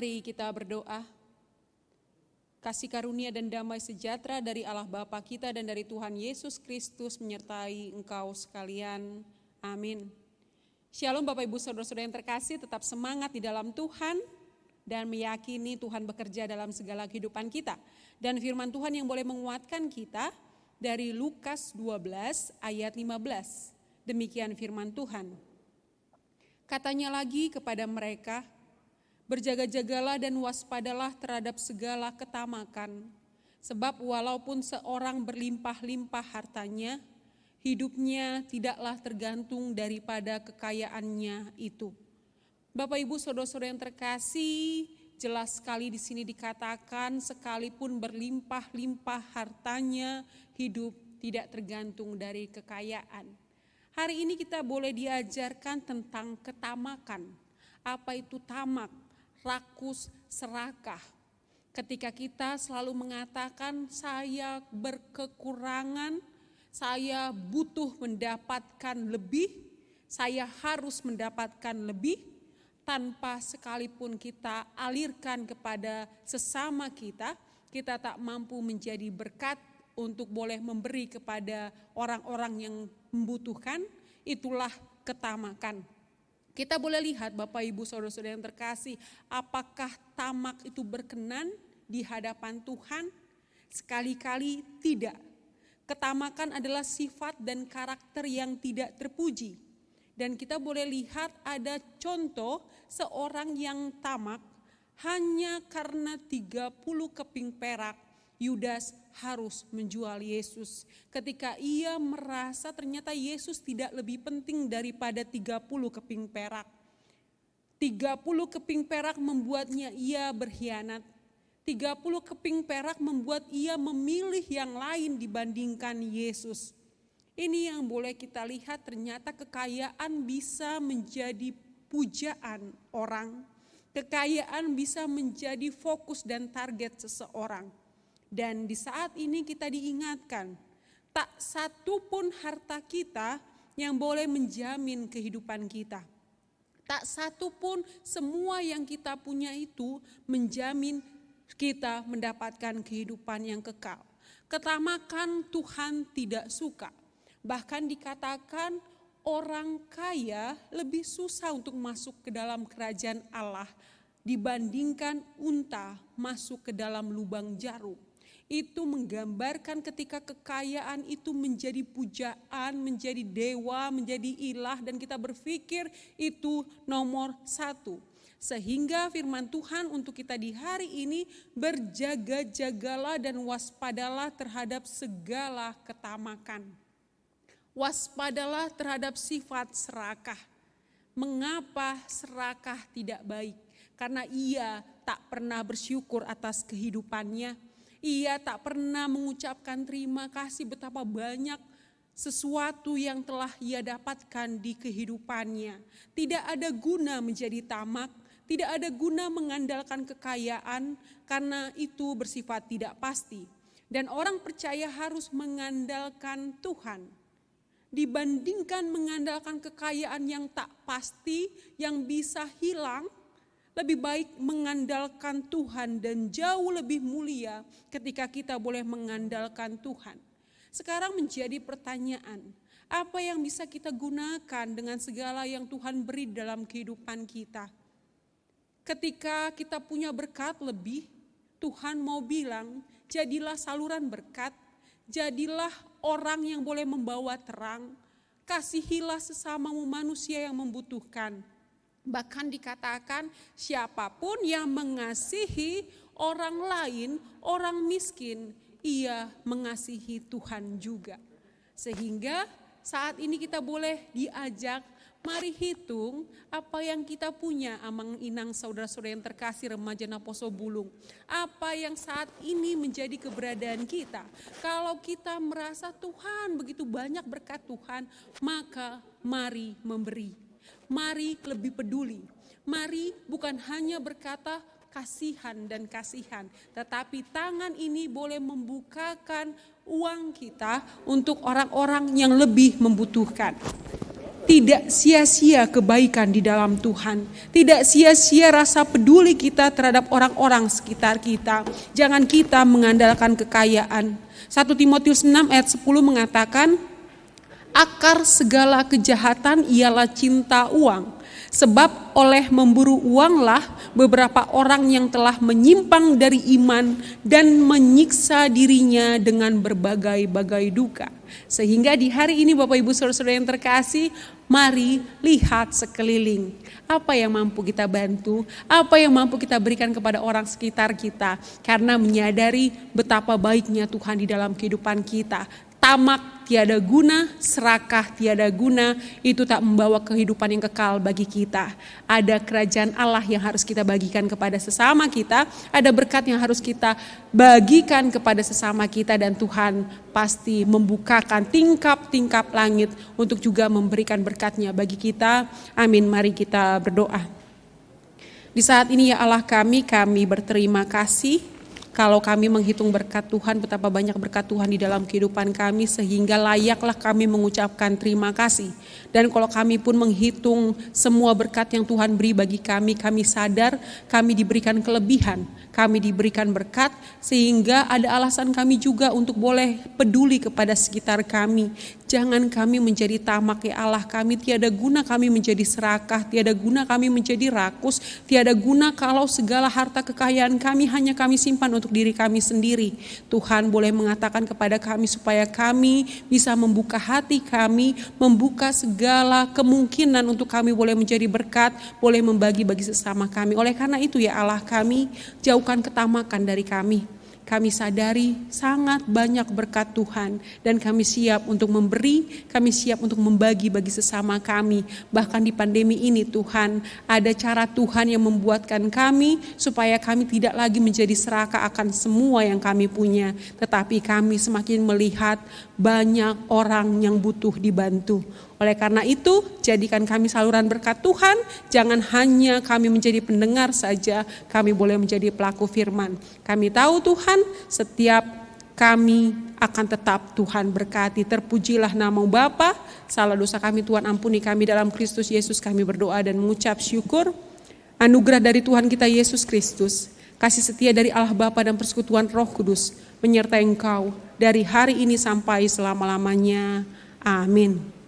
Mari kita berdoa. Kasih karunia dan damai sejahtera dari Allah Bapa kita dan dari Tuhan Yesus Kristus menyertai engkau sekalian. Amin. Shalom Bapak Ibu Saudara-saudara yang terkasih, tetap semangat di dalam Tuhan dan meyakini Tuhan bekerja dalam segala kehidupan kita. Dan firman Tuhan yang boleh menguatkan kita dari Lukas 12 ayat 15. Demikian firman Tuhan. Katanya lagi kepada mereka, berjaga-jagalah dan waspadalah terhadap segala ketamakan. Sebab walaupun seorang berlimpah-limpah hartanya, hidupnya tidaklah tergantung daripada kekayaannya itu. Bapak Ibu Saudara-saudara yang terkasih, jelas sekali di sini dikatakan sekalipun berlimpah-limpah hartanya, hidup tidak tergantung dari kekayaan. Hari ini kita boleh diajarkan tentang ketamakan. Apa itu tamak, rakus, serakah. Ketika kita selalu mengatakan saya berkekurangan, saya butuh mendapatkan lebih, saya harus mendapatkan lebih, tanpa sekalipun kita alirkan kepada sesama kita, kita tak mampu menjadi berkat untuk boleh memberi kepada orang-orang yang membutuhkan. Itulah ketamakan. Kita boleh lihat Bapak Ibu Saudara-saudara yang terkasih, apakah tamak itu berkenan di hadapan Tuhan? Sekali-kali tidak. Ketamakan adalah sifat dan karakter yang tidak terpuji. Dan kita boleh lihat ada contoh seorang yang tamak hanya karena 30 keping perak Yudas harus menjual Yesus. Ketika ia merasa ternyata Yesus tidak lebih penting daripada 30 keping perak. 30 keping perak membuatnya ia berkhianat. 30 keping perak membuat ia memilih yang lain dibandingkan Yesus. Ini yang boleh kita lihat, ternyata kekayaan bisa menjadi pujaan orang. Kekayaan bisa menjadi fokus dan target seseorang. Dan di saat ini kita diingatkan, tak satu pun harta kita yang boleh menjamin kehidupan kita. Tak satu pun semua yang kita punya itu menjamin kita mendapatkan kehidupan yang kekal. Ketamakan Tuhan tidak suka. Bahkan dikatakan orang kaya lebih susah untuk masuk ke dalam kerajaan Allah dibandingkan unta masuk ke dalam lubang jarum. Itu menggambarkan ketika kekayaan itu menjadi pujaan, menjadi dewa, menjadi ilah, dan kita berpikir itu nomor satu. Sehingga firman Tuhan untuk kita di hari ini, berjaga-jagalah dan waspadalah terhadap segala ketamakan. Waspadalah terhadap sifat serakah. Mengapa serakah tidak baik? Karena ia tak pernah bersyukur atas kehidupannya. Ia tak pernah mengucapkan terima kasih betapa banyak sesuatu yang telah ia dapatkan di kehidupannya. Tidak ada guna menjadi tamak, tidak ada guna mengandalkan kekayaan karena itu bersifat tidak pasti. Dan orang percaya harus mengandalkan Tuhan. Dibandingkan mengandalkan kekayaan yang tak pasti, yang bisa hilang, lebih baik mengandalkan Tuhan dan jauh lebih mulia ketika kita boleh mengandalkan Tuhan. Sekarang menjadi pertanyaan, apa yang bisa kita gunakan dengan segala yang Tuhan beri dalam kehidupan kita? Ketika kita punya berkat lebih, Tuhan mau bilang, jadilah saluran berkat, jadilah orang yang boleh membawa terang, kasihilah sesamamu manusia yang membutuhkan. Bahkan dikatakan siapapun yang mengasihi orang lain, orang miskin, ia mengasihi Tuhan juga. Sehingga saat ini kita boleh diajak, mari hitung apa yang kita punya, amang inang saudara-saudara yang terkasih, remaja Naposo Bulung. Apa yang saat ini menjadi keberadaan kita. Kalau kita merasa Tuhan begitu banyak berkat Tuhan, maka mari memberi. Mari lebih peduli. Mari bukan hanya berkata kasihan dan kasihan, tetapi tangan ini boleh membukakan uang kita untuk orang-orang yang lebih membutuhkan. Tidak sia-sia kebaikan di dalam Tuhan. Tidak sia-sia rasa peduli kita terhadap orang-orang sekitar kita. Jangan kita mengandalkan kekayaan. 1 Timotius 6 ayat 10 mengatakan, akar segala kejahatan ialah cinta uang. Sebab oleh memburu uanglah beberapa orang yang telah menyimpang dari iman dan menyiksa dirinya dengan berbagai-bagai duka. Sehingga di hari ini Bapak Ibu Saudara-saudara yang terkasih, mari lihat sekeliling. Apa yang mampu kita bantu, apa yang mampu kita berikan kepada orang sekitar kita. Karena menyadari betapa baiknya Tuhan di dalam kehidupan kita. Tamak tiada guna, serakah tiada guna, itu tak membawa kehidupan yang kekal bagi kita. Ada kerajaan Allah yang harus kita bagikan kepada sesama kita, ada berkat yang harus kita bagikan kepada sesama kita, dan Tuhan pasti membukakan tingkap-tingkap langit untuk juga memberikan berkatnya bagi kita. Amin, mari kita berdoa. Di saat ini ya Allah kami berterima kasih. Kalau kami menghitung berkat Tuhan, betapa banyak berkat Tuhan di dalam kehidupan kami, sehingga layaklah kami mengucapkan terima kasih. Dan kalau kami pun menghitung semua berkat yang Tuhan beri bagi kami sadar kami diberikan kelebihan, kami diberikan berkat, sehingga ada alasan kami juga untuk boleh peduli kepada sekitar kami. Jangan kami menjadi tamak ya Allah kami, tiada guna kami menjadi serakah, tiada guna kami menjadi rakus, tiada guna kalau segala harta kekayaan kami hanya kami simpan untuk diri kami sendiri. Tuhan boleh mengatakan kepada kami supaya kami bisa membuka hati kami, membuka segala kemungkinan untuk kami boleh menjadi berkat, boleh membagi bagi sesama kami. Oleh karena itu ya Allah kami, jauhkan ketamakan dari kami. Kami sadari sangat banyak berkat Tuhan dan kami siap untuk memberi, kami siap untuk membagi bagi sesama kami. Bahkan di pandemi ini Tuhan, ada cara Tuhan yang membuatkan kami supaya kami tidak lagi menjadi serakah akan semua yang kami punya. Tetapi kami semakin melihat banyak orang yang butuh dibantu. Oleh karena itu, jadikan kami saluran berkat Tuhan, jangan hanya kami menjadi pendengar saja, kami boleh menjadi pelaku firman. Kami tahu Tuhan, setiap kami akan tetap Tuhan berkati. Terpujilah nama Bapa, salah dosa kami Tuhan ampuni kami dalam Kristus Yesus, kami berdoa dan mengucap syukur. Anugerah dari Tuhan kita Yesus Kristus, kasih setia dari Allah Bapa dan persekutuan Roh Kudus, menyertai engkau dari hari ini sampai selama-lamanya. Amin.